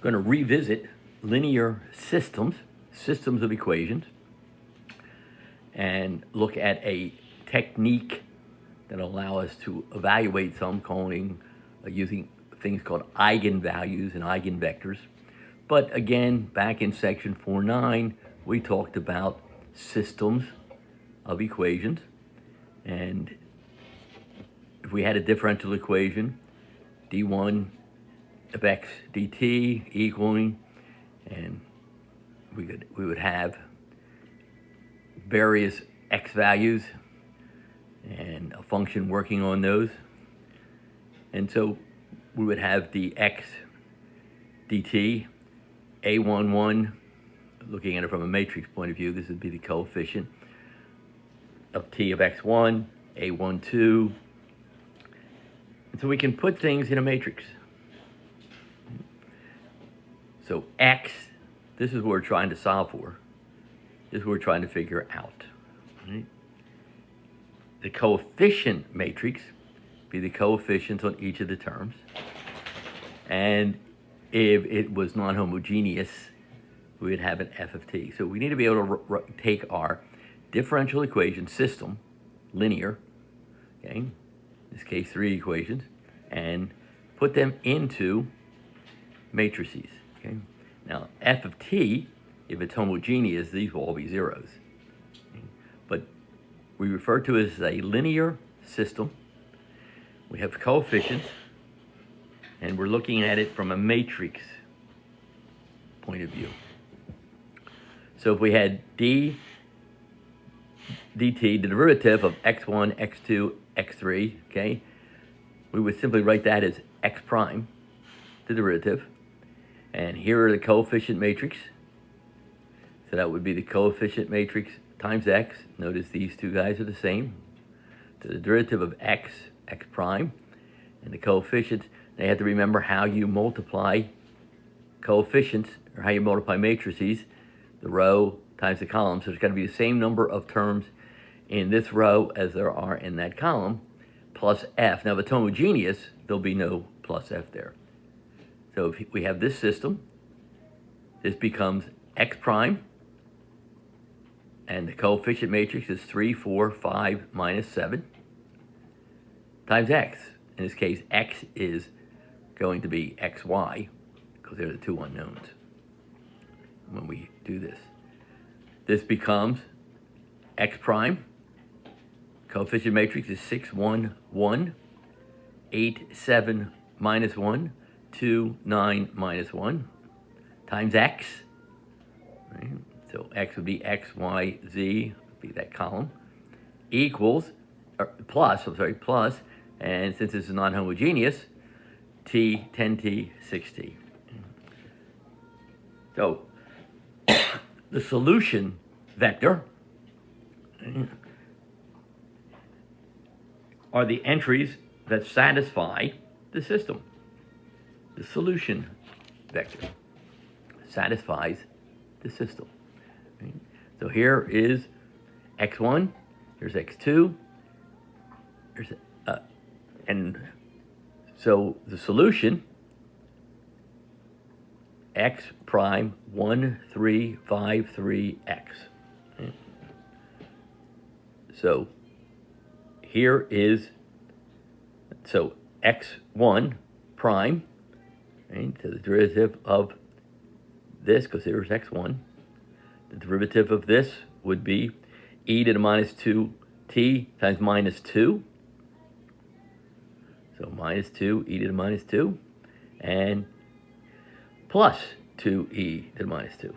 going to revisit linear systems of equations, and look at a technique that allow us to evaluate some using things called eigenvalues and eigenvectors. But again, back in section 4.9, we talked about systems of equations. And if we had a differential equation, d1 of x dt equaling, and we would have various x values and a function working on those. And so we would have dx dt, a11, looking at it from a matrix point of view, this would be the coefficient of t of x1, a12. And so we can put things in a matrix. So x, this is what we're trying to solve for. This is what we're trying to figure out. Right? The coefficient matrix be the coefficients on each of the terms. And if it was non-homogeneous, we would have an f of t. So we need to be able to take our differential equation system, linear, okay, in this case 3 equations, and put them into matrices. Okay? Now, f of t, if it's homogeneous, these will all be zeros. Okay? But we refer to it as a linear system. We have coefficients, and we're looking at it from a matrix point of view. So if we had dt, the derivative of x1, x2, x3, okay, we would simply write that as x prime, the derivative. And here are the coefficient matrix. So that would be the coefficient matrix times x. Notice these two guys are the same. So the derivative of x, x prime, and the coefficients. Now you have to remember how you multiply coefficients, or how you multiply matrices, the row times the column. So there's got to be the same number of terms in this row as there are in that column, plus f. Now if it's homogeneous, there'll be no plus f there. So if we have this system, this becomes x prime, and the coefficient matrix is 3, 4, 5, minus 7, times x. In this case, x is going to be xy, because they're the two unknowns when we do this. This becomes x prime, coefficient matrix is 6, 1, 1, 8, 7, minus 1, 2, 9, minus 1, times x. Right? So x would be x, y, z, would be that column, equals, plus, and since this is non-homogeneous, t, 10t, 6t. So the solution vector are the entries that satisfy the system. The solution vector satisfies the system. Right? So here is x1, here's x2, here's, and so the solution, x prime 1, 3, 5, 3, x. Okay? So here is, so x1 prime, right, so the derivative of this, because here's x1, the derivative of this would be e to the minus 2t times minus 2. So minus 2, e to the minus 2, and plus 2e to the minus 2.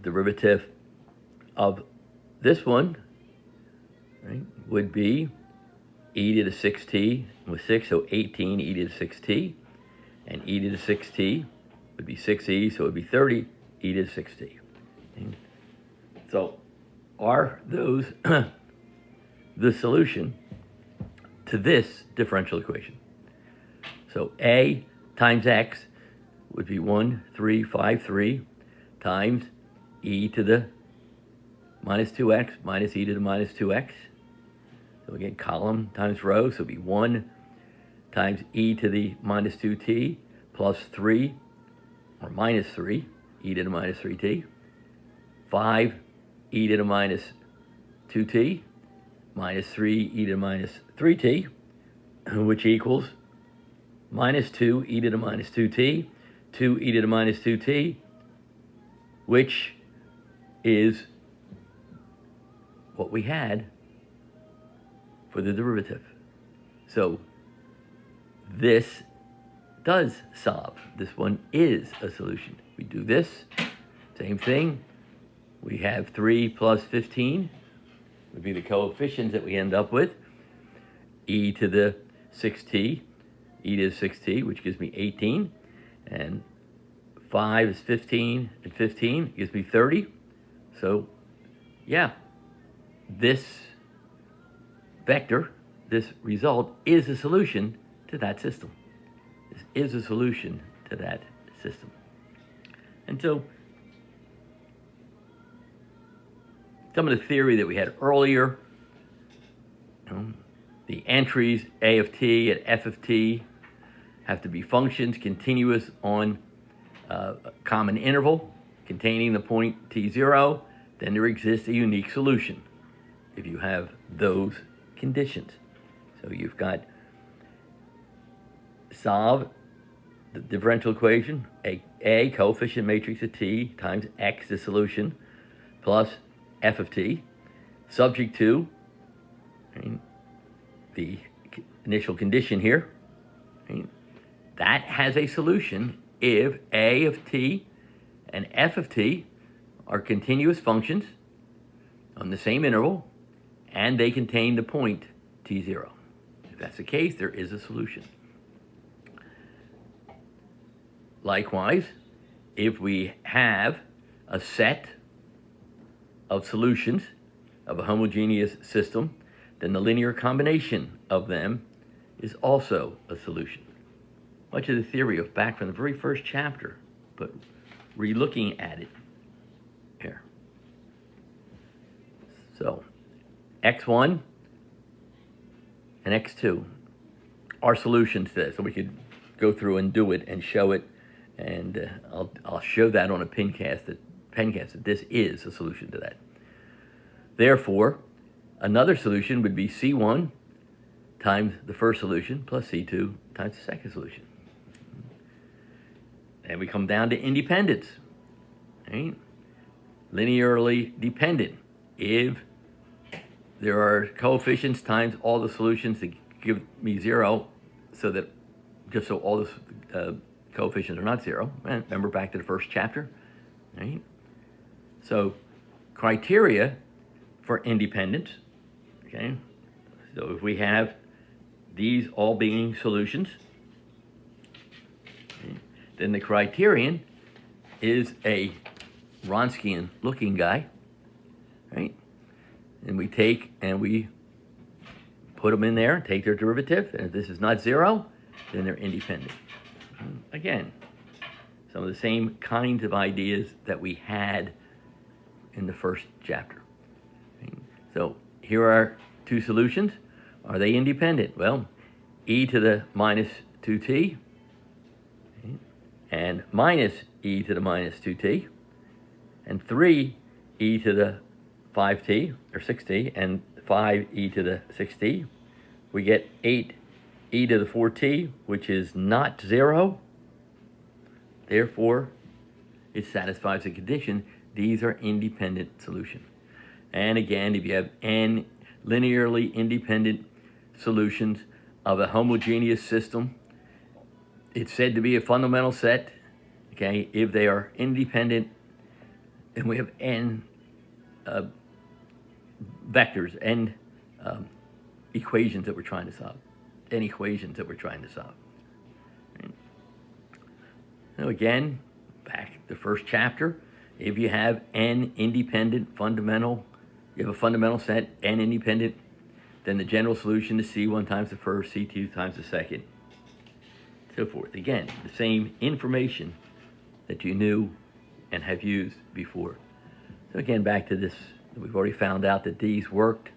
Derivative of this one, right, would be e to the 6t with 6, so 18 e to the 6t, and e to the 6t would be 6e, so it would be 30 e to the 6t. Okay. So are those the solution to this differential equation? So a times x would be 1, 3, 5, 3 times e to the minus 2x minus e to the minus 2x. So again, column times row, so it'll be 1 times e to the minus 2t plus 3 or minus 3 e to the minus 3t, 5 e to the minus 2t, minus 3 e to the minus 3t, which equals minus 2 e to the minus 2t, 2 e to the minus 2t, which is what we had for the derivative. So this does solve. This one is a solution. We do this, same thing. We have 3 plus 15 would be the coefficients that we end up with. E to the 6t, e to the 6t, which gives me 18. And 5 is 15, and 15 gives me 30. So, yeah, this vector, this result, is a solution to that system. This is a solution to that system. And so, some of the theory that we had earlier, the entries A of t and F of t have to be functions continuous on a common interval containing the point t0, then there exists a unique solution if you have those conditions. So you've got solve the differential equation, a coefficient matrix of t times x, the solution, plus f of t, subject to the initial condition here. That has a solution if a of t and f of t are continuous functions on the same interval and they contain the point t0. If that's the case, there is a solution. Likewise, if we have a set of solutions of a homogeneous system, then the linear combination of them is also a solution. Much of the theory of back from the very first chapter, but re-looking at it here. So, x1 and x2 are solutions to this. So we could go through and do it and show it, and I'll show that on a pencast that this is a solution to that. Therefore, another solution would be C1 times the first solution plus C2 times the second solution. And we come down to independence, right? Linearly dependent. If there are coefficients times all the solutions that give me 0, so that just so all the coefficients are not 0. Remember back to the first chapter, right? So criteria for independence, okay? So if we have these all being solutions, okay, then the criterion is a Wronskian looking guy, right? And we take and we put them in there, take their derivative, and if this is not 0, then they're independent. Again, some of the same kinds of ideas that we had in the first chapter. So here are two solutions. Are they independent? Well, e to the minus 2t and minus e to the minus 2t, and 3 e to the 5t, or 6t, and 5 e to the 6t. We get 8 e to the 4t, which is not 0. Therefore, it satisfies the condition. These are independent solutions. And again, if you have n linearly independent solutions of a homogeneous system, it's said to be a fundamental set, okay, if they are independent, and we have n vectors, n equations that we're trying to solve, n equations that we're trying to solve. Right? So again, back to the first chapter, if you have n independent fundamental, you have a fundamental set, n independent, then the general solution is C1 times the first, C2 times the second, so forth. Again, the same information that you knew and have used before. So again, back to this, we've already found out that these worked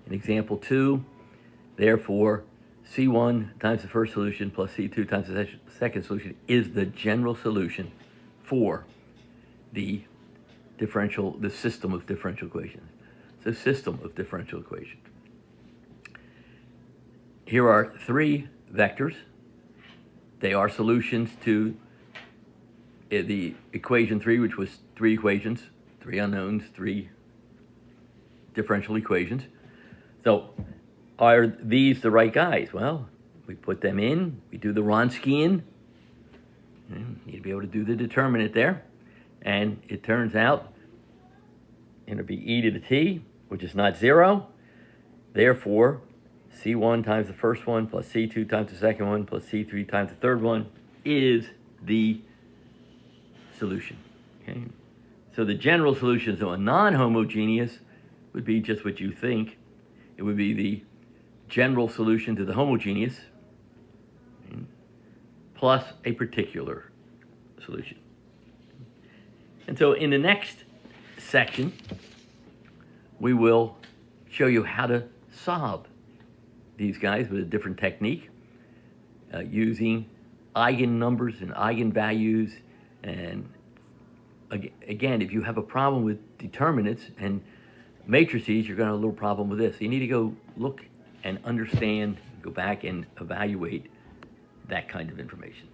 in example 2. Therefore, C1 times the first solution plus C2 times the second solution is the general solution for the system of differential equations. So system of differential equations. Here are three vectors. They are solutions to the equation 3, which was three equations, three unknowns, three differential equations. So are these the right guys? Well, we put them in, we do the Wronskian, and you need to be able to do the determinant there, and it turns out it'll be e to the t, which is not 0. Therefore, c1 times the first one plus c2 times the second one plus c3 times the third one is the solution. Okay? So the general solutions of a non-homogeneous would be just what you think. It would be the general solution to the homogeneous, okay, plus a particular solution. And so in the next section, we will show you how to solve these guys with a different technique, using eigennumbers and eigenvalues. And again, if you have a problem with determinants and matrices, you're going to have a little problem with this. You need to go look and understand, go back and evaluate that kind of information.